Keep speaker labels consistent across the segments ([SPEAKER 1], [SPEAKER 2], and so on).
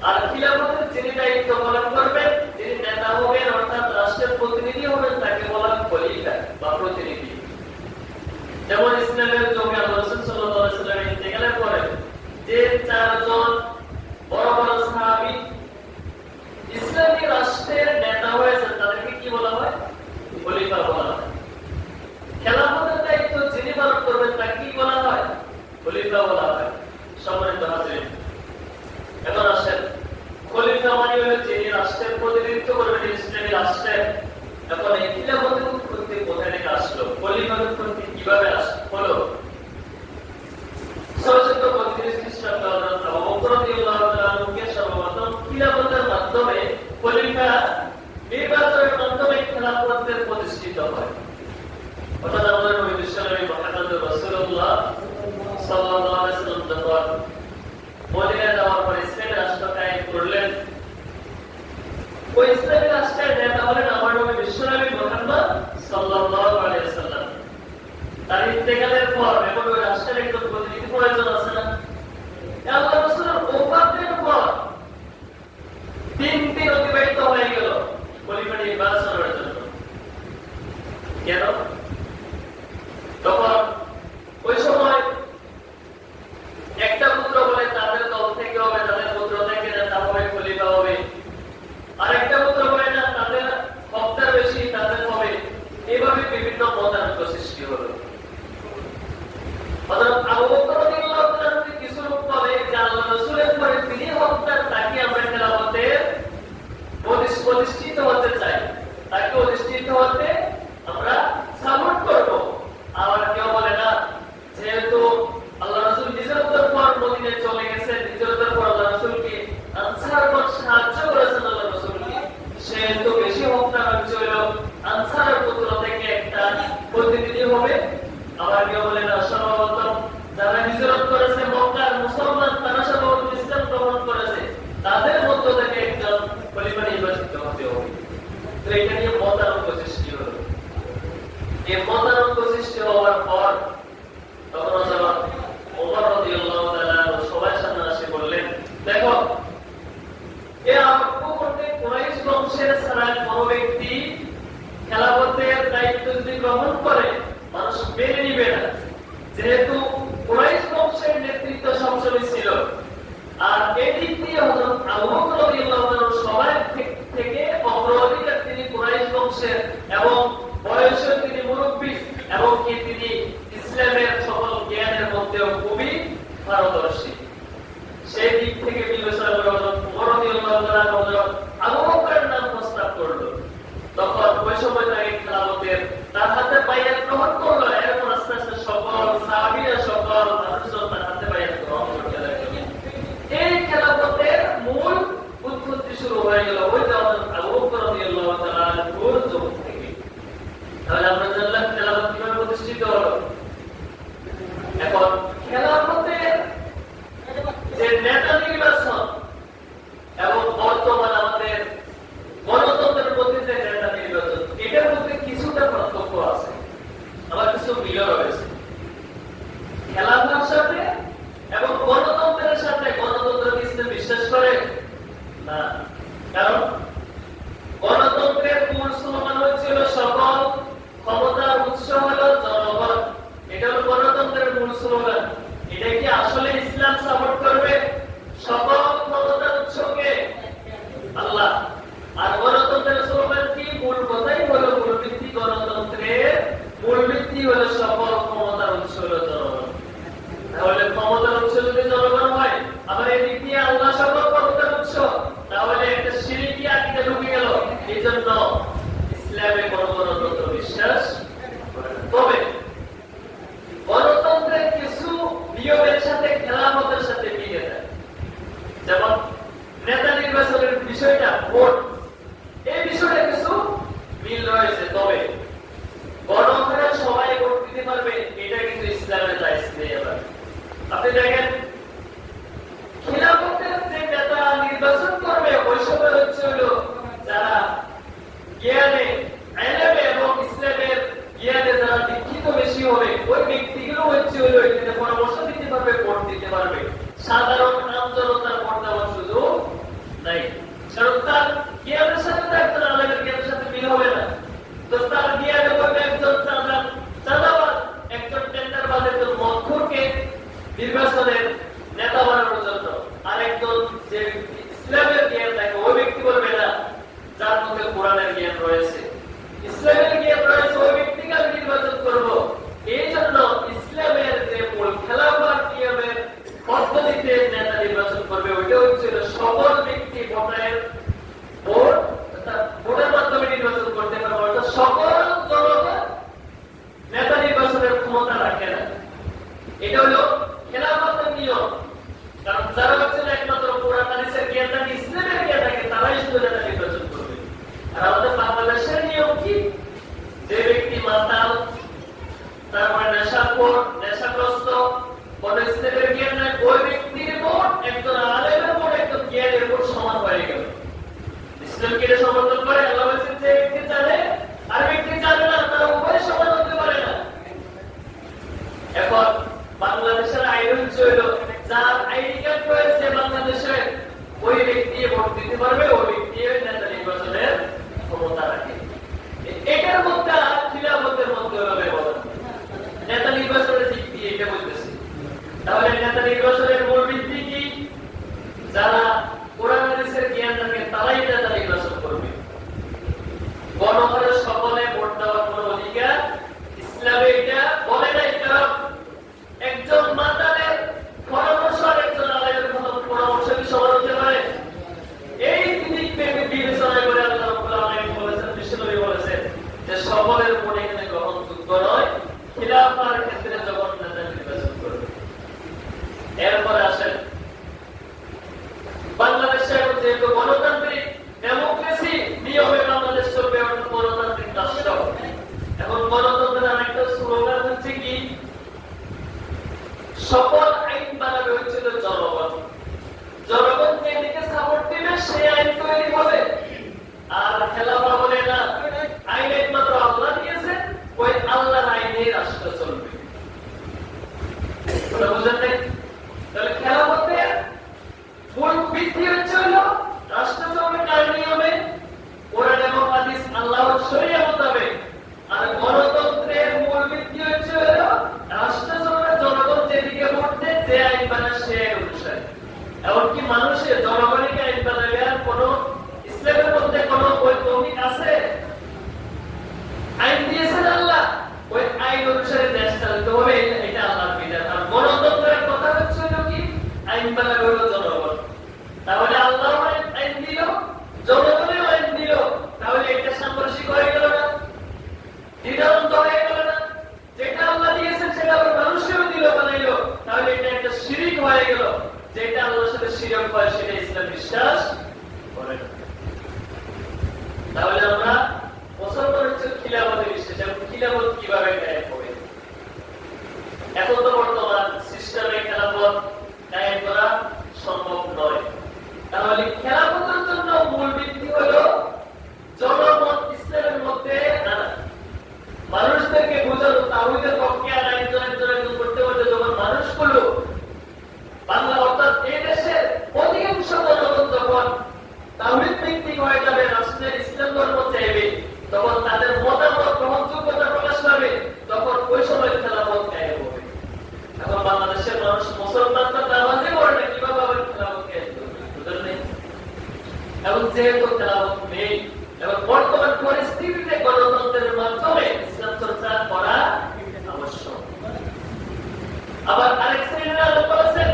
[SPEAKER 1] আর খিলাফতের যিনি দায়িত্ব পালন করবেন, যিনি নেতা হবেন অর্থাৎ রাষ্ট্র রাষ্ট্রের প্রতিনিধি হবেন তাকে বলা হয় খলিফা বা প্রতিনিধি। যেমন ইসলামের যুগে আল্লাহ রাসূল সাল্লাল্লাহু আলাইহি ওয়াসাল্লাম ইন্তেকালের পরে যে চারজন বড় বড় সাহাবী ইসলামী রাষ্ট্রের নেতা হয়েছেন তাদেরকে কি বলা হয়? খলিফা বলা হয়। খেলাফতের দায়িত্ব যিনি পালন করবেন তাকে কি বলা হয়? খলিফা বলা হয়। সম্মানিত হাজির, এখন আসেন, খলিফা মানে হলো যিনি রাষ্ট্রের প্রতিনিধিত্ব করবেন ইসলামী রাষ্ট্রের। এখন এই খিলাফতের উৎপত্তি কোথায় থেকে আসলো? খলিফার উৎপত্তি কিভাবে হলো? সর্বশেষ 32 খ্রিস্টাব্দে হযরত আবু বকর রাদিয়াল্লাহু তাআলা আনহুকে সর্বপ্রথম খিলাফতের মাধ্যমে খলিফা নির্বাচনের মাধ্যমে খেলাফতের প্রতিষ্ঠিত হয়। অর্থাৎ আমাদের নবী বিশ্বনবী মুহাম্মদ রাসূলুল্লাহ সাল্লাল্লাহু আলাইহি ওয়াসাল্লাম যখন মদিনায় যাওয়ার পর ইসলামী রাষ্ট্র কায়েম করলেন, ওই ইসলামী রাষ্ট্রের নেতা হলেন আমার নবী বিশ্বনবী মুহাম্মদ সাল্লাল্লাহু আলাইহি ওয়াসাল্লাম। তার ইন্তেকালের পর এখন ওই রাষ্ট্রের একজন প্রতিনিধি প্রয়োজন আছে না? আল্লাহ রাসূলের ওফাতের পর 3 দিন অতিবাহিত হয়ে গেল খলিফা নির্বাচনের জন্য। কেন? তখন ওই সময় একটা পুত্র বলে তাদের দল থেকে হবে, তাদের পুত্র থেকে নেতা হবে, খলিফা হবে। আর একটা পুত্র বলে না তাদের হকদার বেশি, তাদের হবে। এইভাবে বিভিন্ন মতানৈক্য সৃষ্টি হলো। হযরত আবু বকর রাদিয়াল্লাহু তাআলা কিছু লোক বলে যে আল্লাহ রাসূলের পরে তিনি হকদার, তাকে আমরা খেলাফতে প্রতিষ্ঠিত হতে চাই, তাকে অধিষ্ঠিত হতে আমরা সাপোর্ট করব। আবার কেউ বলে না, যেহেতু আল্লাহ রাসূল হিজরতের পর মদিনায় চলে গেছেন, হিজরতের পর আল্লাহ রাসূলকে আনসারগণ সাহায্য করেছেন আল্লাহ রাসূলকে, সেহেতু বেশি হকদার হচ্ছে হলো আনসারের পুত্র থেকে একটা প্রতিনিধি হবে। আবার কেউ বলে না, সর্বপ্রথম যারা হিজরত করেছে মক্কার মুসলমান, তারা সর্বপ্রথম ইসলাম গ্রহণ করেছে, তাদের মধ্য থেকে একজন খলিফা নির্বাচিত হতে হবে। তো এটা নিয়ে মতানৈক্য সৃষ্টি হলো। এই মতানৈক্য সৃষ্টি হওয়ার পর তখন হযরত ওমর রাদিয়াল্লাহু তাআলা সবার সামনে এসে বললেন, দেখো, এই আমল করতে কুরাইশ বংশের ছাড়া কোনো ব্যক্তি খেলাফতের দায়িত্ব যদি গ্রহণ করে মানুষ মেনে নিবে না। যেহেতু কুরাইশ বংশের নেতৃত্ব সবসময় ছিল, আর এদিক দিয়ে হযরত আবু বকর রাদিয়াল্লাহু তাআলা সবার থেকে অগ্রাধিকার তিনি কুরাইশ বংশের, এবং বয়সে তিনি মুরব্বী, এবং কি তিনি ইসলামের সকল জ্ঞানের মধ্যেও খুবই পারদর্শী। সেই দিক থেকে বিবেচনা করে হযরত ওমর রাদিয়াল্লাহু তাআলা আবু বকরের নাম প্রস্তাব করলো। তখন ওই সময় তাকে খেলাফতের তার হাতে বাইয়াত গ্রহণ করলো। এরপর আস্তে আস্তে সকল সাহাবীরা, সকল মানুষজন তার হাতে বাইয়াত গ্রহণ করতে লাগলো। এই খেলাফতের মূল উৎপত্তি শুরু হয়ে গেল ওই হযরত আবু বকর রাদিয়াল্লাহু তাআলা আনহুর যুগ থেকে। তাহলে আমরা জানলাম খেলাফত কিভাবে প্রতিষ্ঠিত হলো। এখন খেলাফতের যে নেতা নির্বাচন এবং বর্তমান আমাদের গণতন্ত্রের প্রতি যে নেতা নির্বাচন, এটার মধ্যে কিছুটা পার্থক্য আছে, আবার কিছু মিল রয়েছে। খেলাফতের সাথে এবং গণতন্ত্রের সাথে, গণতন্ত্র ইসলাম বিশ্বাস করে না। কারণ গণতন্ত্রের মূল স্লোগান হচ্ছিল সকল ক্ষমতার উৎস হলো জনগণ। এটা হলো গণতন্ত্রের মূল স্লোগান। এটা কি আসলে ইসলাম সাপোর্ট করবে? সকল ক্ষমতার উৎসকে আল্লাহ। আর গণতন্ত্রের স্লোগান কি? মূল কথাই হলো মূল ভিত্তি গণতন্ত্রের মূল ভিত্তি হলো সকল ক্ষমতার উৎস হলো জনগণ। তাহলে ক্ষমতার উৎস যদি জনগণ হয়, আবার এই দিক দিয়ে আল্লাহ সকল ক্ষমতার উৎস, তাহলে একটা শিরকি আকীদা ঢুকে গেল। এই জন্য ইসলামে কোনো গণতন্ত্র বিশ্বাস করে না। তবে গণতন্ত্রের কিছু নিয়মের সাথে খেলাফতের সাথে মিলে যায়। যেমন নেতা নির্বাচনের বিষয়টা, ভোট, এই বিষয়টা কিছু মিল রয়েছে। তবে গণভোটে সবাই ভোট দিতে পারবে, এটা কিন্তু ইসলামের জায়েজ নেই। আবার আপনি দেখেন, খিলাফতের যে নেতা নির্বাচন করবে ওই সময় হচ্ছে হলো যারা জ্ঞানে, ইলমে এবং ইসলামের জ্ঞানে যারা দীক্ষিত বেশি হবে, ওই ব্যক্তিগুলো হচ্ছে হলো এখানে পরামর্শ দিতে পারবে, ভোট দিতে পারবে। সাধারণ আমজনতার ভোট দেওয়ার সুযোগ নাই, কারণ তার জ্ঞানের সাথে একজন আলেমের জ্ঞানের সাথে মিল হবে না। তো তার জ্ঞানে করবে একজন চাঁদাবাজ, একজন টেন্ডারবাজ, একজন মক্খুরকে নির্বাচনের নেতা বানানোর জন্য, আর একজন যে ইসলামের জ্ঞান থাকে ওই ব্যক্তি বলবে না যার মধ্যে কোরআনের জ্ঞান রয়েছে, ইসলামের জ্ঞান রয়েছে, ওই ব্যক্তিকে আমি নির্বাচন করব। এই জন্য ইসলামের যে মূল খেলাফত নিয়মের পদ্ধতিতে নেতা নির্বাচন করবে, ওইটা হচ্ছিল সকল ব্যক্তি ভোটের মাধ্যমে নির্বাচন করতে পারবে, অর্থাৎ সকল জনগণ নেতা নির্বাচনের ক্ষমতা রাখে না। এটা হলো খেলাফতের নিয়ম। কারণ যারা হচ্ছিল একমাত্র কোরআন হাদিসের জ্ঞান থাকে, ইসলামের জ্ঞান থাকে, তারাই শুধু নেতা নির্বাচন করবে। আর আমাদের বাংলাদেশের নিয়ম কি? যে ব্যক্তি মাতাল, তারপরে নেশাগ্রস্ত, কোন ইসলামের জ্ঞান নাই, ওই ব্যক্তির ভোট একজন আলেমের ভোট একজন জ্ঞানের ভোট সমান হয়ে গেল। ইসলামকে সমর্থন করে আল্লাহ বলেছেন যে ব্যক্তি জানে আর ব্যক্তি জানে না, তারা উভয় সমান হতে পারে না। এখন বাংলাদেশের আইন হচ্ছে হলো যার আইডি কার্ড রয়েছে বাংলাদেশে, ওই ব্যক্তি ভোট দিতে পারবে, ওই ব্যক্তি নেতা নির্বাচনের ক্ষমতা রাখে। এটার মধ্যে আর খিলাফতের মধ্যে হলো ব্যবধান। নেতা নির্বাচনের দিক দিয়ে এটা বলতেছে। তাহলে নেতা নির্বাচনের মূল ভিত্তি কি? যারা কোরআন হাদিসের জ্ঞান থাকে তারাই নেতা নির্বাচন করবে। গণভোটে সকলে ভোট দেওয়ার কোনো অধিকার ইসলামে এটা বলে নাই। কারণ একজন মাতালের পরামর্শ আর একজন আলেমের পরামর্শ কি সমান হতে পারে? এই দিক থেকে বিবেচনা করে আল্লাহ রাব্বুল আলামিন বলেছেন, বিশ্বনবী বলেছেন যে সকলের ভোট এখানে গ্রহণযোগ্য নয়, খিলাফার ক্ষেত্রে যখন নেতা নির্বাচন করবে। এরপরে আসেন বাংলাদেশে যেহেতু গণতান্ত্রিক ডেমোক্রেসি নিয়মে বাংলাদেশ চলবে, গণতান্ত্রিক রাষ্ট্র। এখন গণতন্ত্রের আরেকটা স্লোগান হচ্ছে কি? সকল আইন বানাবে হচ্ছিল জনগণ। জনগণ যেদিকে সাপোর্ট দিবে সেই আইন তৈরি হবে। আর খেলাফা বলে না, আইন একমাত্র আল্লাহ দিয়েছে, ওই আল্লাহর আইনে রাষ্ট্র চলবে। বুঝলেন নাই? তাহলে খেলাফতের মূল ভিত্তি হচ্ছে হলো রাষ্ট্র চলবে কার নিয়মে? কোরআন এবং হাদিস আল্লাহর শরীয়ত মোতাবেক। আর গণতন্ত্রের মূল ভিত্তি হচ্ছে হলো রাষ্ট্র চলবে জনগণ যেদিকে ভোট দেয়, যে আইন বানায় সে আইন অনুসারে। এমনকি মানুষের জনগণকে আইন বানাবে আর কোন ইসলামের মধ্যে কোন বৈজ্ঞানিক আছে? আইন দিয়েছেন আল্লাহ, ওই আইন অনুসারে দেশ চালাতে হবে, এটা আল্লাহর বিধান। আর গণতন্ত্রের কথা হচ্ছে হলো কি? আইন বানাবে হলো জনগণ। তাহলে আল্লাহ আইন দিল, জনগণের আইন দিল, তাহলে এটা সাংঘর্ষিক হয়ে গেল না? দ্বিধাদ্বন্দ্ব হয়ে গেল না? যেটা আল্লাহ দিয়েছেন সেটা আবার মানুষেরও দিল, বানাইলো, তাহলে এটা একটা শিরিক হয়ে গেল। যেটা আল্লাহর সাথে শিরক হয় সেটা ইসলাম বিশ্বাস করে না। তাহলে আমরা মুসলমান হচ্ছে খিলাফতে বিশ্বাস। এবং খিলাফত কিভাবে কায়েম হবে? এখন তো বর্তমান সিস্টেমে খেলাফত কায়েম করা সম্ভব নয়। তাহলে খেলাফতের জন্য মূল ভিত্তি হলো জনমত ইসলামের মধ্যে আনা, মানুষদেরকে বোঝানো, তাওহীদের পক্ষে আনা, একজনের করতে করতে যখন মানুষগুলো বাংলা অর্থাৎ এই দেশের অধিকাংশ জনগণ যখন তাওহীদ ভিত্তিক হয়ে যাবে, রাষ্ট্রের ইসলাম ধর্ম চাইবে, তখন তাদের মতামত গ্রহণযোগ্যতা প্রকাশ পাবে, তখন ওই সময় খেলাফত কায়েম হবে। এখন বাংলাদেশের মানুষ মুসলমানরা নামাজে পড়ে না, কিভাবে আবার খেলাফত কায়েম করবে? বুঝলেন নাই? এবং যেহেতু খেলাফত নেই, এবং বর্তমান পরিস্থিতিতে গণতন্ত্রের মাধ্যমে ইসলাম চর্চা করা আবশ্যক। আবার আরেক শ্রেণীর আলোক করেছেন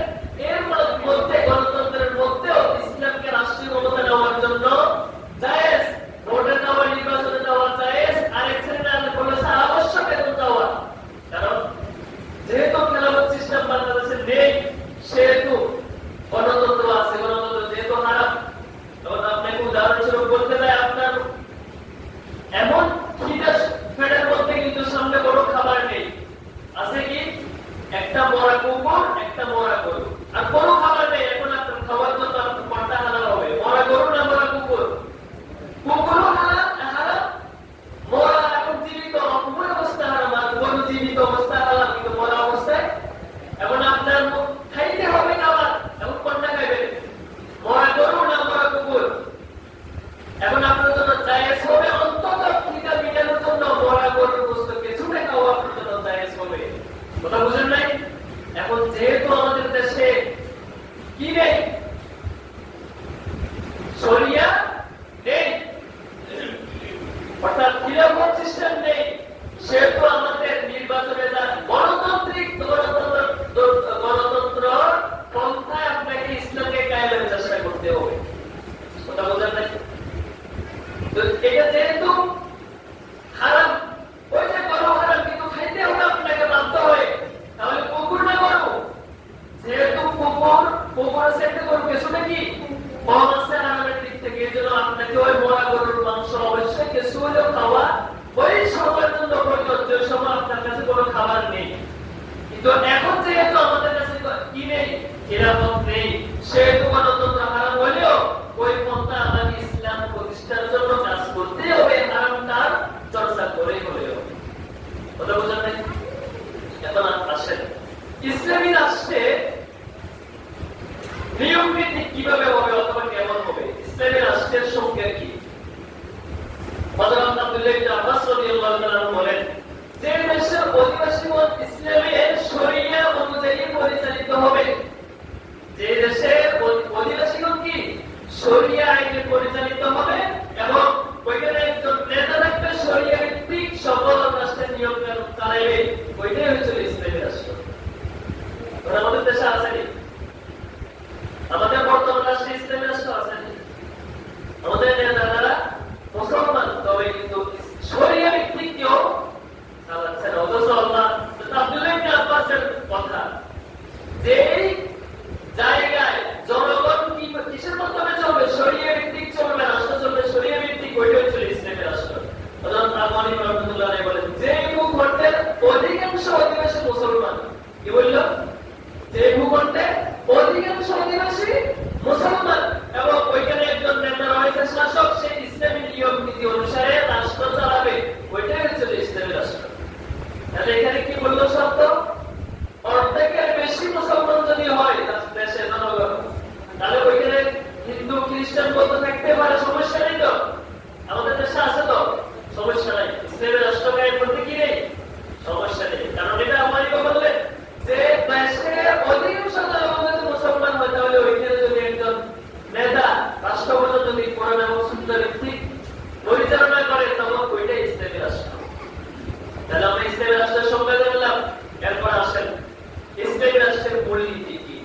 [SPEAKER 1] এর মধ্যে গণতন্ত্রের মধ্যেও ইসলামকে রাষ্ট্রীয় ক্ষমতা নেওয়ার জন্য জায়েজ, ভোটে যাওয়া, নির্বাচনে যাওয়া জায়েজ। আরেক শ্রেণীর আলোক বলেছে আবশ্যক এবং যাওয়া। কারণ যেহেতু খেলাফত সিস্টেম বাংলাদেশে নেই, সেহেতু গণতন্ত্র আছে, গণতন্ত্র যেহেতু হারাম। তখন আপনাকে উদাহরণ যেহেতু আমাদের দেশে কি নেই, শরিয়া নেই, অর্থাৎ খিলাফত সিস্টেম নেই, সেহেতু আমাদের নির্বাচনে যান গণতান্ত্রিক গণতন্ত্র পন্থায় আপনাকে ইসলামকে কায়েমের চেষ্টা করতে হবে। কথা বোঝেন নাই? তো এটা যেহেতু হারাম, ওই যে গরু হারাম কিন্তু খাইতে হবে আপনাকে বাধ্য হয়, তাহলে কুকুর না গরু, যেহেতু কুকুর সেটা গরু কিছুটা কি কম আছে হারামের দিক থেকে, এই জন্য আপনাকে ওই মরা গরুর মাংস অবশ্যই কিছু হলেও খাওয়া ওই সময়ের জন্য প্রযোজ্য, সময় আপনার কাছে কোনো খাবার নেই। কিন্তু এখন যেহেতু আমাদের কাছে কি নেই, খিলাফত নেই, সেহেতু গণতন্ত্র হারাম হলেও ওই পন্থা আমাকে ইসলাম প্রতিষ্ঠার জন্য কাজ করতে হবে, হারামটার চর্চা করে হলেও। কথা বোঝেন নাই? এখন আসেন ইসলামী রাষ্ট্রে নিয়ম নীতি কিভাবে হবে অথবা কেমন হবে, ইসলামী রাষ্ট্রের সংজ্ঞা কি? হযরত আব্দুল্লাহ ইবনে আব্বাস রাদিয়াল্লাহু তাআলা বলেন, যে দেশের অধিবাসীগণ ইসলামের শরিয়া অনুযায়ী পরিচালিত হবে, যে দেশের অধিবাসীগণ কি শরিয়া আইনে পরিচালিত হবে এবং ওইখানে একজন নেতা থাকবে শরিয়া ভিত্তিক সকল রাষ্ট্রের নিয়ম কানুন চালাইবে, ওইটাই হচ্ছে ইসলামী রাষ্ট্র। আমাদের দেশে আসেনি, আমাদের বর্তমান রাষ্ট্রে ইসলামী রাষ্ট্র আসেনি, আমাদের নেতারা মুসলমান, তবে কিন্তু শরিয়া ভিত্তিক কেউ চালাচ্ছে না। অথচ আল্লাহ আব্দুল্লাহ ইবনে আব্বাসের কথা, যে জায়গায় জনগণ কি কিসের মাধ্যমে চলবে, শরিয়া ভিত্তিক চলবে, রাষ্ট্র চলবে শরিয়া ভিত্তিক, ওইটাই হচ্ছে ইসলামী রাষ্ট্র। হযরত আলী রাহমাতুল্লাহ আলাইহি বলেন, যে ভূখণ্ডের অধিকাংশ অধিবাসী মুসলমান, কি বলল? যে ভূখণ্ডের অধিকাংশ অধিবাসী মুসলমান এবং ওইখানে একজন নেতা রয়েছে শাসক, সেই ইসলামী নিয়ম নীতি অনুসারে রাষ্ট্র চালাবে, ওইটাই হচ্ছে ইসলামী রাষ্ট্র। তাহলে এখানে কি বললো শব্দ? অর্ধেকের বেশি মুসলমান যদি হয় দেশের জনগণ, তাহলে ওইখানে হিন্দু খ্রিস্টান বলতে থাকতে পারে, সমস্যা নেই তো? আমাদের দেশে আছে তো, সমস্যা নাই। ইসলামী রাষ্ট্র কায়েম করতে কি নেই, সমস্যা নেই। কারণ এটা আমারই বললেন যে দেশের অধিকাংশ জনগণ যদি মুসলমান হয়, তাহলে ওইখানে যদি একজন নেতা রাষ্ট্রপ্রধান যদি কোরআন এবং সুন্নাহ ভিত্তিক পরিচালনা করে, তখন ওইটাই ইসলামী রাষ্ট্র। তাহলে আমরা ইসলামী রাষ্ট্রের সংজ্ঞা জানলাম। এরপর আসেন ইসলামী রাষ্ট্রের মূলনীতি কি?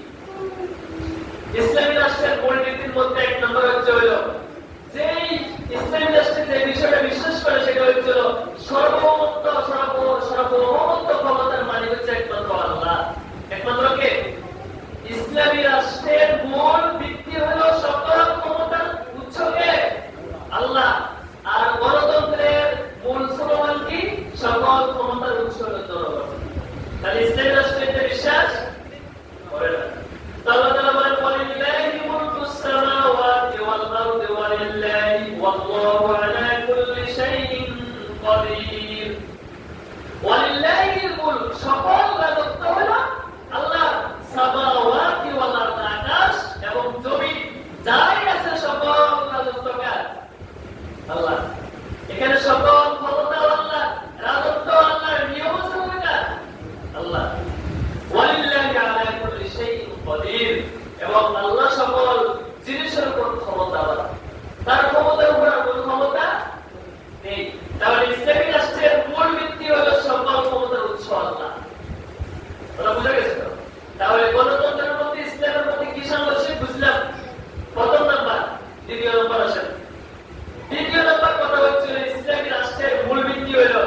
[SPEAKER 1] ইসলামী রাষ্ট্রের মূলনীতির মধ্যে এক নম্বর হচ্ছে হলো যে ইসলামী রাষ্ট্রের যে বিষয়টা বিশ্বাস করে সেটা হচ্ছে সর্বমত্ত ক্ষমতার মালিক হচ্ছে একমাত্র আল্লাহ। একমাত্র কে? ইসলামী রাষ্ট্রের মূল ভিত্তি হলো সকল ক্ষমতার উৎস কে? আল্লাহ। আর গণতন্ত্রের মূল স্লোগান কি? সকল ক্ষমতার উৎস হলো জনগণ। তাহলে ইসলামী রাষ্ট্রের যে বিশ্বাস করে না। আল্লাহ তাআলা বলেন, ওয়ালিল্লাহি মুলকুস সামাওয়াতি ওয়াল আরদি ওয়ালিল্লাহি ওয়াল্লাহু আলা কুল্লি শাইইন কাদির। ওয়ালিল্লাহিল মুলক, সকল রাজত্ব হলো আল্লাহ। সামাওয়াতি ওয়াল আরদি, আকাশ এবং জমিন যাই আছে সকল রাজত্ব কার? আল্লাহ। এখানে সকল ক্ষমতা আল্লাহ, রাজত্ব আল্লাহ, নিয়ম আছে কার? আল্লাহ। ওয়ালিল্লাহি আলা কুল্লি শাইইন কাদির, এবং আল্লাহ সকল জিনিসের উপর ক্ষমতাবান, তার ক্ষমতার উপর আর কোনো ক্ষমতা নেই। তাহলে ইসলামী রাষ্ট্রের মূল ভিত্তি হলো সকল ক্ষমতার উৎস আল্লাহ। ওরা বুঝা গেছে তো? তাহলে গণতন্ত্রের মধ্যে ইসলামের মধ্যে কি সাংঘর্ষিক বুঝলাম? প্রথম নাম্বার। দ্বিতীয় নাম্বার আসেন। দ্বিতীয় নাম্বার কথা হচ্ছে ইসলামী রাষ্ট্রের মূল ভিত্তি হলো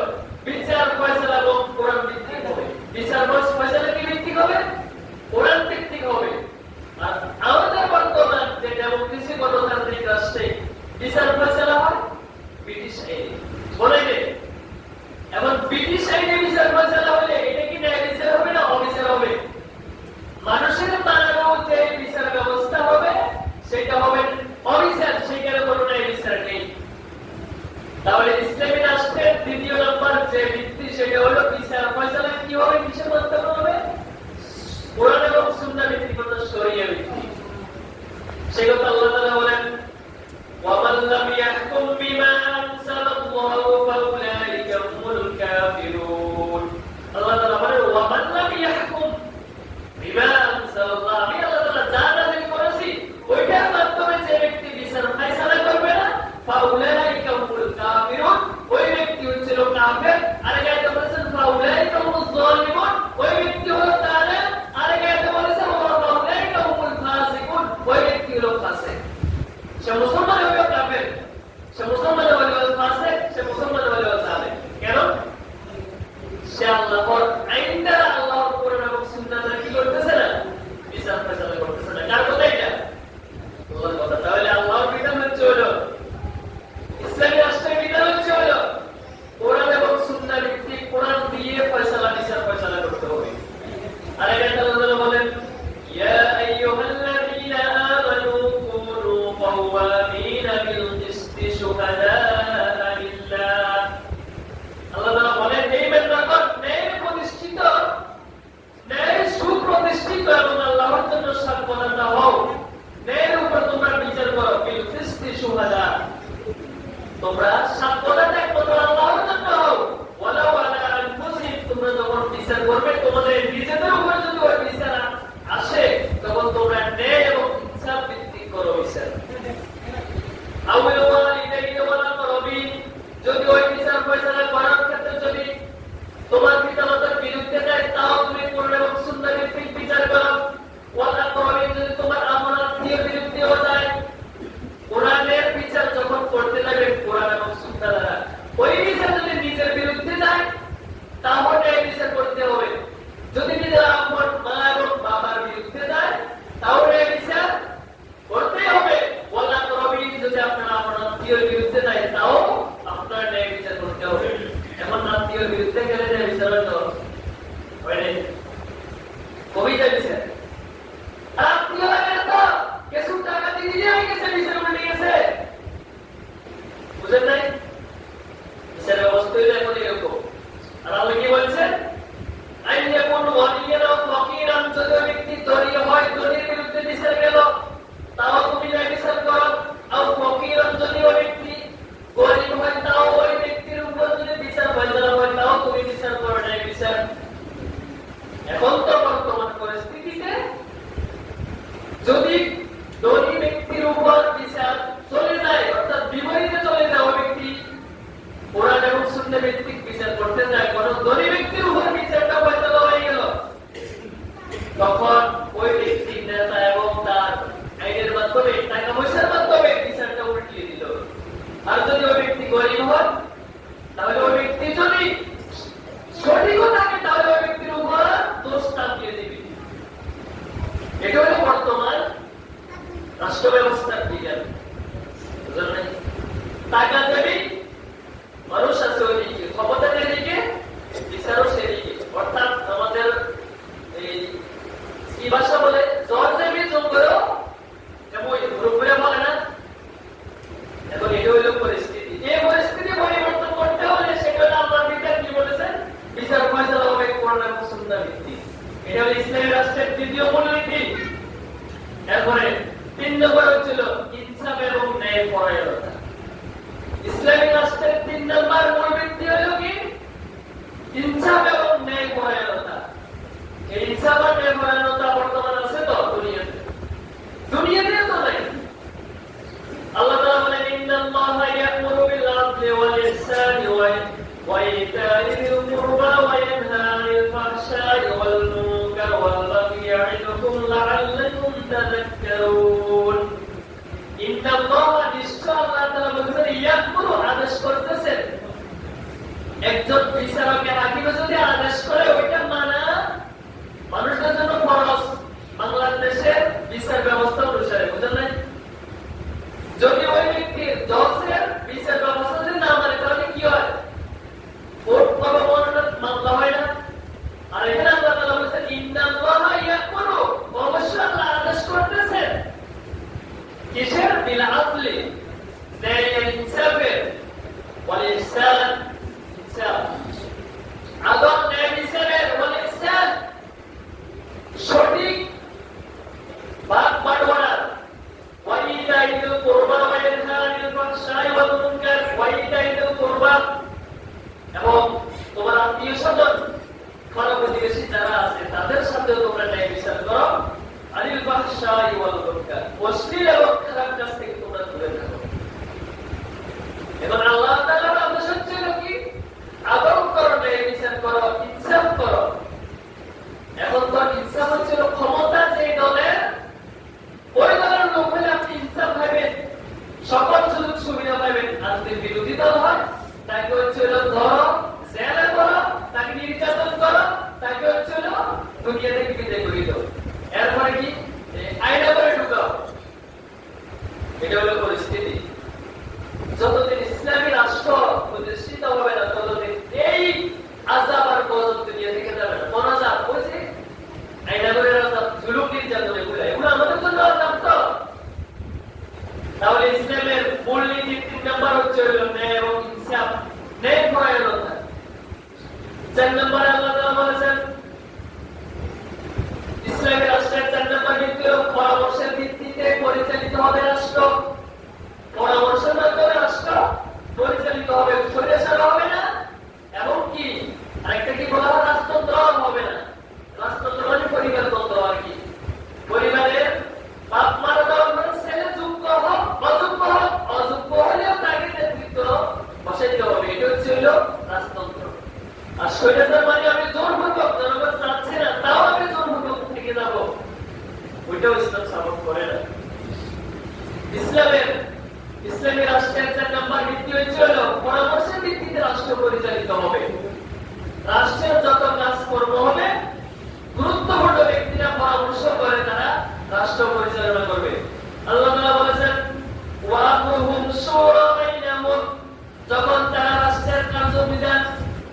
[SPEAKER 1] বিচার ফয়সালা এবং কোরআন ভিত্তিক হবে। বিচার ফয়সালা কি ভিত্তিক হবে? কোরআন ভিত্তিক হবে। আর আমাদের বর্তমান যে ডেমোক্রেসি গণতান্ত্রিক রাষ্ট্রে বিচার ফয়সালা হয় ব্রিটিশ আইনে। বলে যে এখন ব্রিটিশ আইনে বিচার ফয়সালা হলে এটা কি ন্যায় বিচার হবে না অবিচার হবে? মানুষের বানানো যে বিচার ব্যবস্থা হবে সেটা হবে অবিচার, সেখানে কোনো ন্যায় বিচার নেই। তাহলে ইসলামী রাষ্ট্রের দ্বিতীয় নম্বর যে ভিত্তি সেটা হলো বিচার ফয়সালা কি হবে, কিসের মাধ্যমে হবে? কোরআন এবং সুন্নাহ ভিত্তিক, শরিয়া ভিত্তিক। সেই কথা আল্লাহ তাআলা বলেন, ওয়ামান লাম ইয়াহকুম বিমা আনজালাল্লাহু ফাউলাইকা হুমুল কাফিরুন। আল্লাহ তাআলা বলেন, ওয়ামান লাম ইয়াহকুম বিমা আনসাল্লাহ, আমি আল্লাহ তাআলা যা নাযিল করেছি ওইটার মাধ্যমে যে ব্যক্তি বিচার ফয়সালা করবে না, ফাউলাইকা হুমুল কাফিরুন, ওই ব্যক্তি হচ্ছে কাফের। আরেক আয়াতে বলেছেন ফাউলাইকা হুমুজ জালিমুন, ওই ব্যক্তি হলো জালেম। আরেক আয়াতে বলেছেন ফাউলাইকা হুমুল ফাসিকুন, ওই ব্যক্তি হলো ফাসিক। সে মুসলমান হলেও কাফের, সে মুসলমান হলেও ফাসিক, সে মুসলমান হলেও জালেম। কেন? সে আল্লাহর আইন দ্বারা, আল্লাহর কোরআন এবং সুন্নাহ দ্বারা কি করতেছে না? বিচার ফয়সালা করতেছে না। কার কথা এটা? আল্লাহর কথা। তাহলে আল্লাহর বিধান হচ্ছে হলো, ইসলামী রাষ্ট্রের বিধান হচ্ছে হলো কোরআন এবং সুন্নাহ ভিত্তিক, কোরআন দিয়ে ফয়সালা, বিচার ফয়সালা করতে হবে। আর এটা আল্লাহ বলেন, ইয়া আইয়ুহাল্লাযীনা আমানু কুনু কাওয়ামিনা বিল কিসতি শুহাদাআ লিল্লাহ। আল্লাহ তাআলা বলেন, হে ইমানদারগণ, ন্যায় প্রতিষ্ঠিত, ন্যায় সুপ্রতিষ্ঠিত এবং আল্লাহর জন্য সাক্ষ্যদাতা হও। ন্যায়ের উপর তোমরা বিচার করো, বিল কিসতি শুহাদা, তোমরা সাক্ষ্যদাতা একমাত্র আল্লাহর জন্য হও। ওয়ালাউ আলা আনফুসিহিম, তোমরা যখন বিচার করবে তোমাদের নিজেদের উপর যদি ওই বিচার আসে, তখন তোমরা ন্যায় এবং ইনসাফ ভিত্তিক করো বিচার। আউল ওয়ালিদাইনি ওয়াল আকরাবিন, যদি ওই বিচার ফয়সালা করার ক্ষেত্রে যদি তোমার পিতামাতার বিরুদ্ধে যায়, তাও তুমি কোরআন এবং সুন্নাহ ভিত্তিক বিচার করো। ওয়াল আকরাবিন, যদি তোমার আপন আত্মীয় বিরুদ্ধেও যায়, কোরআনের বিচার যখন করতে যাবে কোরআন এবং সুন্নাহ দ্বারা, ওই বিচার যদি নিজের বিরুদ্ধে যায় তাহলে এই বিচার করতে হবে। যদি নিজের আপন মা এবং বাবার বিরুদ্ধে যায় তাহলে এই বিচার করতেই হবে। ওয়াল আকরাবিন, যদি আপনার আপন আত্মীয়ের বিরুদ্ধে যায় তাও আপনার ন্যায় বিচার করতে হবে। এমন আত্মীয়ের বিরুদ্ধে গেলে যে বিচার হয় কবিতা বিচার, আর আত্মীয় লাগে তো কিছু টাকা দিয়ে নিয়ে গেছে, বিচার উল্টে গেছে, বুঝেন নাই? বিচারের অবস্থা এখন এরকম। আর আল্লাহ কি বলছেন? আইন ইয়াকুন ওয়ালিয়ান আও ফাকিরান, যদি ব্যক্তি ধনী হয়, ধনীর বিরুদ্ধে বিচার গেল, তাও তুমি ন্যায় বিচার করো। আও ফাকিরান, যদি ওই ব্যক্তি গরীব হয়, তাও ওই ব্যক্তির উপর যদি বিচার ফয়সালা হয়, তাও তুমি বিচার করো, ন্যায় বিচার। এখন তো বর্তমান পরিস্থিতিতে যদি ধনী ব্যক্তির উপর বিচার চলে যায়, অর্থাৎ বিপরীতে চলে যায়, ওই ব্যক্তি কোরআন এবং সুন্নাহ ভিত্তিক বিচার করতে যায়, কোন ধনী ব্যক্তির উপর বিচারটা ফয়সালা হয়ে গেল, তখন ওই ব্যক্তির নেতা এবং তার আইনের মাধ্যমে, টাকা পয়সার মাধ্যমে বিচারটা উল্টিয়ে দিল। আর যদি ওই ব্যক্তি গরীব হয়, তাহলে ওই ব্যক্তি যদি সঠিকও থাকে, তাহলে ওই ব্যক্তির উপর দোষ চাপিয়ে দিবে। এটা হলো বর্তমান রাষ্ট্র ব্যবস্থার বিজ্ঞান। বুঝলেন নাই? টাকা দেবী মানুষ আছে ওইদিকে, ক্ষমতা দিকে, বিচারও সেদিকে। অর্থাৎ আমাদের এই কি ভাষা বলে, জ্বর দেবী জঙ্গলও যেমন রূপরে বলে না। এখন এটা হইল পরিস্থিতি। এই পরিস্থিতি পরিবর্তন করতে হলে সেটা হলো আল্লাহর বিধান কি বলেছেন, বিচার ফয়সালা হবে কোরআন এবং সুন্নাহ ভিত্তিক। এটা হলো ইসলামী রাষ্ট্রের দ্বিতীয় মূলনীতি। এরপরে 3 নম্বর হচ্ছিল ইনসাফ এবং ন্যায় পরায়ণতা। ইসলামী রাষ্ট্রের 3 নম্বর মূলনীতি হলো কি? ইনসাফ এবং ন্যায় পরায়ণতা। এই ইনসাফ আর ন্যায় পরায়ণতা বর্তমানে আছে তো দুনিয়াতে? দুনিয়াতে তো নাই। আল্লাহ তাআলা বলেন, ইন্নাল্লাহা ইয়া'মুরু বিল আদলি ওয়াল ইহসানি ওয়া ইতা'i যিল কুরবা ওয়া ইয়ানহা আনিল ফাহশা'i ওয়াল মুনকার ওয়াল বাগyi ইয়া'iদুকুম লা'আল্লাকুম তাযাক্কারুন। ইন্নাল্লাহা, নিশ্চয় আল্লাহ তাআলা বলেন, ইয়া'মুরু, আদেশ করতেছেন। একজন বিচারকে, হাকিমে যদি আদেশ করে, ওইটা মানা মানুষের জন্য ফরজ বাংলাদেশের বিচার ব্যবস্থা অনুসারে। বুঝলেন নাই? যদি ওই ব্যক্তির জজের বিচার ব্যবস্থা যদি না মানে, তাহলে কি হয়? কোর্ট অবমাননার মামলা হয় না। আর এখানে আল্লাহ তাআলা বলেছেন, ইন্নাল্লাহা ইয়া'মুরু, অবশ্যই আল্লাহ আদেশ করতেছেন। কিসের? বিল আদলি, ন্যায় ইনসাফের, ওয়াল ইহসান, ইনসাফ, আদল, ন্যায় বিচারের, ওয়াল ইহসান, 4 নম্বরে আল্লাহ তাআলা বলেছেন ইসলামের রাষ্ট্রের 4 নম্বর ভিত্তি হলো পরামর্শের ভিত্তিতে পরিচালিত হবে রাষ্ট্র। পরামর্শের মাধ্যমে রাষ্ট্র পরিচালিত হবে, স্বৈরাচার হবে না। এবং কি আরেকটা কি বলা হয়, রাজতন্ত্র হবে না। রাজতন্ত্র মানে পরিবারতন্ত্র আর কি। পরিবারের বাপ মারা দেওয়ার পরে ছেলে যোগ্য হোক অযোগ্য হোক, অযোগ্য হলেও তাকে নেতৃত্ব বসাইতে হবে। এটা হচ্ছে হলো রাজতন্ত্র। আর স্বৈরাচার মানে আমি জোরপূর্বক, জনগণ চাচ্ছে না তাও আমি জোরপূর্বক থেকে যাবো, ওইটাও ইসলাম সাপোর্ট করে না। ইসলামী রাষ্ট্রের 4 নম্বর ভিত্তি হচ্ছে হলো পরামর্শের ভিত্তিতে রাষ্ট্র পরিচালিত হবে। রাষ্ট্রের যত কাজকর্ম হবে গুরুত্বপূর্ণ ব্যক্তিরা পরামর্শ করে তারা রাষ্ট্র পরিচালনা করবে। আল্লাহ তাআলা বলেছেন ওয়াহুম শুরা বাইনাহুম, যখন তারা রাষ্ট্রের কার্যবিধান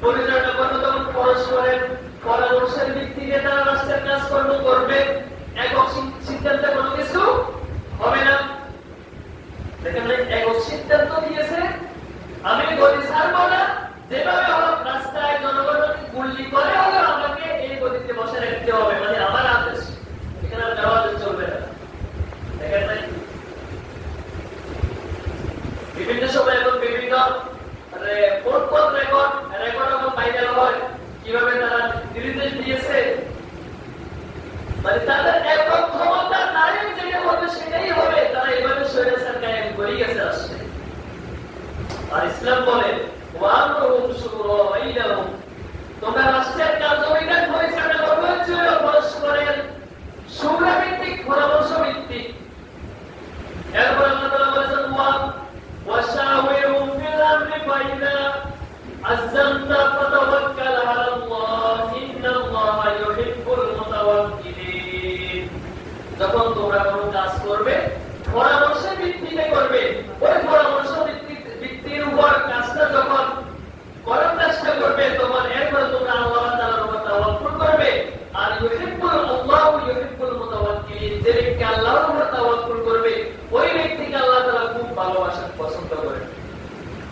[SPEAKER 1] পরিচালনা করবে তখন পরস্পরের পরামর্শের ভিত্তিতে তারা রাষ্ট্রের কাজকর্ম করবে। একক সিদ্ধান্তে কোনো কিছু হবে না। দেখেন একক সিদ্ধান্ত দিয়েছে, আমি গদি ছাড়বো না, যেভাবে হোক রাস্তায় জনগণকে গুলি করে হলে আমাকে এই গদিতে বসে রাখতে হবে, মানে আমার আদেশ, এখানে দেওয়ালে চলবে না। দেখেন নাই বিভিন্ন সময় এখন বিভিন্ন রেকর্ড এখন ভাইরাল হয়, কিভাবে তারা নির্দেশ দিয়েছে, মানে তাদের একক ক্ষমতা নাই, যেটা হবে সেটাই হবে। তারা এভাবে স্বৈরাচার কায়েম করে গেছে আসছে। আর ইসলাম বলে ওয়ামরুহুম শুরা বাইনাহুম, তোমরা রাষ্ট্রের কার্যবিধান পরিচালনা করবে হচ্ছে পরস্পরের শুরা ভিত্তিক, পরামর্শ ভিত্তিক। এরপর আল্লাহ তাআলা বলেছেন ওয়াশাওিরহুম ফিল আমরি ফাইযা আযযামতা ফাতাওয়াক্কাল আলাল্লাহ ইন্নাল্লাহা ইউহিব্বুল মুতাওয়াক্কিলিন। যখন তোমরা কোনো কাজ করবে পরামর্শের ভিত্তিতে করবে, ওই পরামর্শ ভিত্তির উপর কাজটা যখন করার চেষ্টা করবে তখন এরপর তোমরা আল্লাহ তাআলার উপর তাওয়াক্কুল করবে। আর আল্লাহু ইউহিব্বুল মুতাওয়াক্কিলিন, যে ব্যক্তি আল্লাহর উপর তাওয়াক্কুল করবে ওই ব্যক্তিকে আল্লাহ তাআলা খুব ভালোবাসেন, পছন্দ করেন।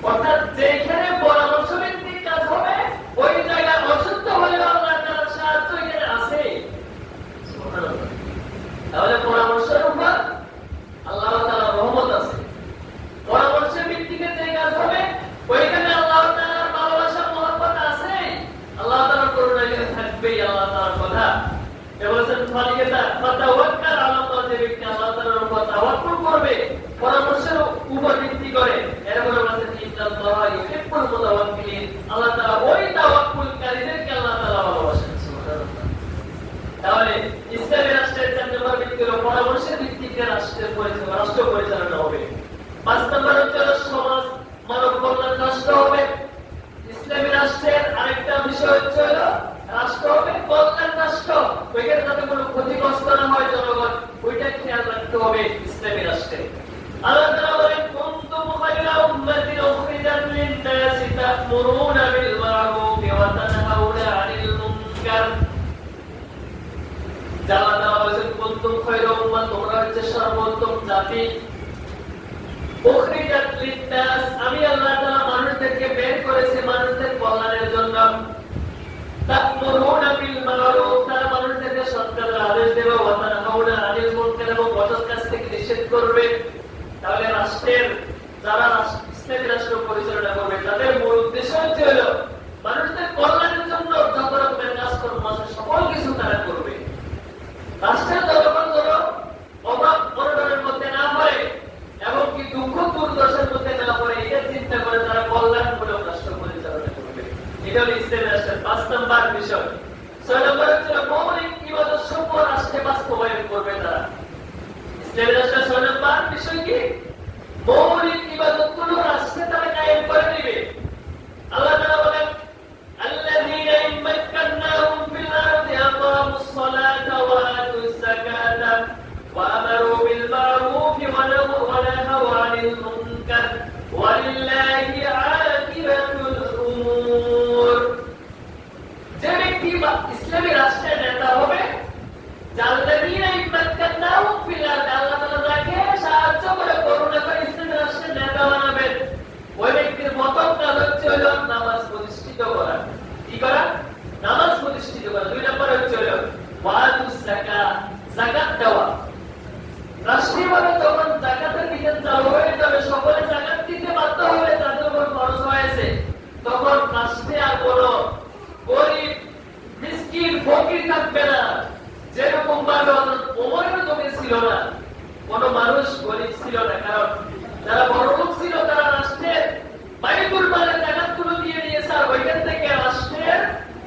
[SPEAKER 1] অর্থাৎ যেখানে পরামর্শ ভিত্তিক কাজ হবে ওই জায়গায় অশুদ্ধ হলে আল্লাহ তাআলার সাহায্য এখানে আছে। সুবহানাল্লাহ। তাহলে পরামর্শের উপর আল্লাহ তাআলার রহমত আছে। পরামর্শের ভিত্তিতে যে কাজ হবে ওইখানে আল্লাহ তাআলার ভালোবাসা মহব্বত আছে, আল্লাহ তাআলার করুণা এখানে থাকবেই। আল্লাহ তাআলার কথা বলেছেন ফাতাওয়াক্কাল আলাল্লাহ, যে ব্যক্তি আল্লাহ তাআলার উপর তাওয়াক্কুল করবে পরামর্শের উপর ভিত্তি করে, এরপর বলেছেন ইন্নাল্লাহা ইউহিব্বুল মুতাওয়াক্কিলিন, আল্লাহ তাআলা ওই তাওয়াক্কুলকারীদেরকে আল্লাহ তাআলা ভালোবাসেন। সুবহানাল্লাহ। তাহলে ইসলামী রাষ্ট্রের 4 নম্বর ভিত্তি হলো পরামর্শের ভিত্তিতে রাষ্ট্র পরিচালনা হবে। 5 নম্বর হচ্ছে সমাজ মানব কল্যাণ রাষ্ট্র হবে। ইসলামী রাষ্ট্রের আরেকটা বিষয় হচ্ছে রাষ্ট্র হবে কল্যাণ রাষ্ট্র, ওইখানে যাতে কোনো ক্ষতিগ্রস্ত না হয় জনগণ, ওইটা খেয়াল রাখতে হবে ইসলামী রাষ্ট্রে। আল্লাহ তাআলা বলেন কুনতুম খায়রা উম্মাতিন উখরিজাত লিন-নাসি তা'মুরুনা বিল মা'রুফি ওয়া তানহাউনা 'আনিল মুনকার। আল্লাহ তাআলা বলেন কুনতুম খায়রা উম্মাত, তোমরা হচ্ছে সর্বোত্তম জাতি। উখরিজাত লিন-নাস, আমি আল্লাহ তাআলা মানুষদেরকে বের করেছি মানুষদের কল্যাণের জন্য। তা'মুরুনা বিল মা'রুফ, তারা মানুষদেরকে সৎ কাজের আদেশ দেবে, ওয়া তানহাউনা 'আনিল মুনকার, এবং অসৎ কাজ থেকে নিষেধ করবে। তাহলে রাষ্ট্রের যারা ইসলামী রাষ্ট্র পরিচালনা করবে তাদের মূল উদ্দেশ্য হচ্ছে মানুষদের কল্যাণের জন্য যত রকমের কাজকর্ম আছে সকল কিছু তারা করবে। রাষ্ট্রের জনগণ যেন অভাব অনটনের মধ্যে না পড়ে এবং কি দুঃখ দুর্দশার মধ্যে না পড়ে, এটা চিন্তা করে তারা কল্যাণমূলক রাষ্ট্র পরিচালনা করবে। এটা হলো ইসলামী রাষ্ট্রের 5 নম্বর বিষয়। 6 নম্বর হচ্ছে মৌলিক ইবাদত সমূহ রাষ্ট্রে বাস্তবায়ন করবে তারা। ইসলামী রাষ্ট্রের 6 নম্বর বিষয় কি? মৌলিক ইবাদতগুলো রাষ্ট্রে তারা কায়েম করে দিবে। আল্লাহ তাআলা বলেন আল্লাযীনা ইম্মাক্কানাহুম ফিল আরদি আকামুস সালাতা ওয়া আতুজ যাকাতা ওয়া আমারু বিল মা'রুফি ওয়া নাহাউ আনিল মুনকার ওয়া লিল্লাহি আকিবাতুল উমুর। যে ব্যক্তি ইসলামী রাষ্ট্রের নেতা হবে, আল্লাযীনা ইম্মাক্কানাহুম ফিল আরদি, আল্লাহ তাআলা যাকে সাহায্য করে করুণা করে ইসলামী রাষ্ট্রের দেওয়া। রাষ্ট্রীয়ভাবে যখন জাকাতের বিধান চালু হয়ে যাবে, সকলে জাকাত দিতে বাধ্য হবে, তাদের উপর খরচ হয়েছে, তখন রাষ্ট্রে আর কোন গরিব মিসকিন ফকির থাকবে না। যেরকম ভাবে ওমরের যুগে ছিল না, কোন মানুষ গরিব ছিল না, কারণ যারা বড়লোক ছিল তারা রাষ্ট্রের বাইতুল মালে জাকাতগুলো দিয়ে দিয়েছে, আর ওইখান থেকে রাষ্ট্রের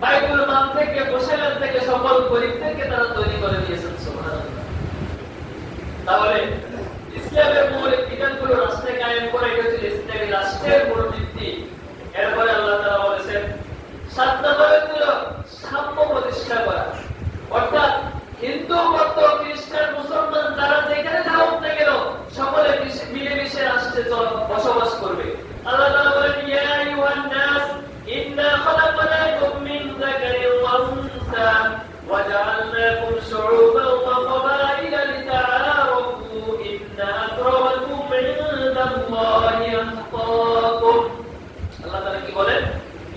[SPEAKER 1] বাইতুল মাল থেকে বসেলেন থেকে সকল গরিবদেরকে তারা তৈরি করে দিয়েছেন। সুবহানাল্লাহ। তাহলে ইসলামের মৌলিক বিধানগুলো রাষ্ট্রে কায়েম করে গেছিল ইসলামী রাষ্ট্রের মূল ভিত্তি। এরপরে আল্লাহ তাআলা বলেছেন 7 নম্বরে ছিল সাম্য প্রতিষ্ঠা করা, অর্থাৎ হিন্দু বৌদ্ধ খ্রিস্টান মুসলমান যারা যেখানে থাকুক না কেন সকলে মিলেমিশে রাষ্ট্রে বসবাস করবে। আল্লাহ তাআলা বলেন ইয়া আইয়ুহান নাস ইন্না খালাকনাকুম মিন যাকারিন ওয়া উনসা ওয়া জাআলনাকুম শুউবান ওয়া ক্বাবাইলা লিতাআরাফু ইন্না আকরামাকুম ইনদাল্লাহি আতকাকুম। আল্লাহ তাআলা কি বলেন?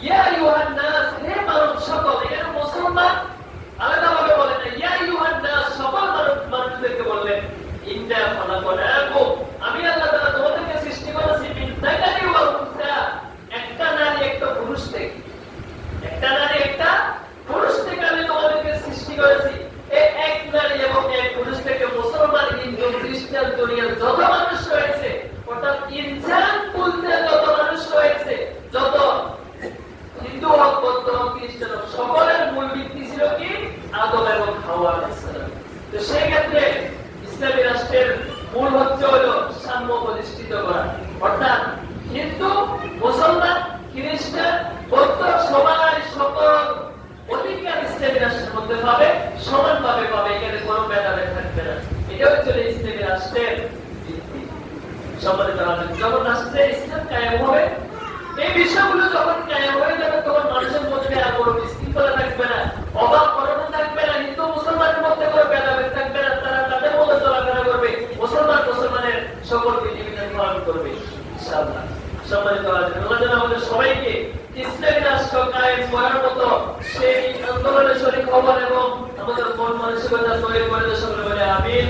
[SPEAKER 1] ইয়া আইয়ুহান নাস, হে মানব সকল। এখানে মুসলমান আলাদাভাবে বলেন না, ইয়া আইয়ুহান নাস সকল মানুষদেরকে বললেন ইন্না খালাকনাকুম, আমি আল্লাহ তাআলা তোমাদেরকে সৃষ্টি করেছি মিন যাকারিন ওয়া উনসা, একটা নারী একটা পুরুষ থেকে। একটা নারী একটা পুরুষ থেকে আমি তোমাদেরকে সৃষ্টি করেছি। এই এক নারী এবং এক পুরুষ থেকে মুসলমান হিন্দু খ্রিস্টান দুনিয়ার যত মানুষ রয়েছে, অর্থাৎ ইনসান বলতে যত মানুষ রয়েছে, যত হিন্দু হোক বৌদ্ধ হোক খ্রিস্টান হোক, সকলের মূল ভিত্তি ছিল কি? আদম এবং হাওয়া আলাইহিস সালাম। তো সেই ক্ষেত্রে ইসলামী রাষ্ট্রের মূল হচ্ছে হলো সাম্য প্রতিষ্ঠিত করা, অর্থাৎ হিন্দু মুসলমান খ্রিস্টান বৌদ্ধ সবাই সকল অধিকার ইসলামী রাষ্ট্রের মধ্যে পাবে, সমানভাবে পাবে, এখানে কোনো ভেদাভেদ থাকবে না। এটা হচ্ছে ইসলামী রাষ্ট্রের ভিত্তি। সম্মানিত রাষ্ট্র যখন রাষ্ট্রে ইসলাম কায়েম হবে, এই বিষয়গুলো যখন কায়েম হয়ে যাবে, তখন মানুষের মধ্যে আর কোনো বিশৃঙ্খলা থাকবে না, অভাব অনটন থাকবে না, হিন্দু মুসলমানের মধ্যে কোনো ভেদাভেদ থাকবে না, তারা তাদের মধ্যে চলাফেরা করবে, মুসলমান মুসলমানের সকল বিধিবিধান পালন করবে ইনশাআল্লাহ। সম্মানিত রাষ্ট্র আল্লাহ যেন আমাদের সবাইকে ইসলামী রাষ্ট্র কায়েম করার মতো সেই আন্দোলনে শরীক হবার এবং আমাদের মন মানসিকতা তৈরি করে সকলে বলে আমিন।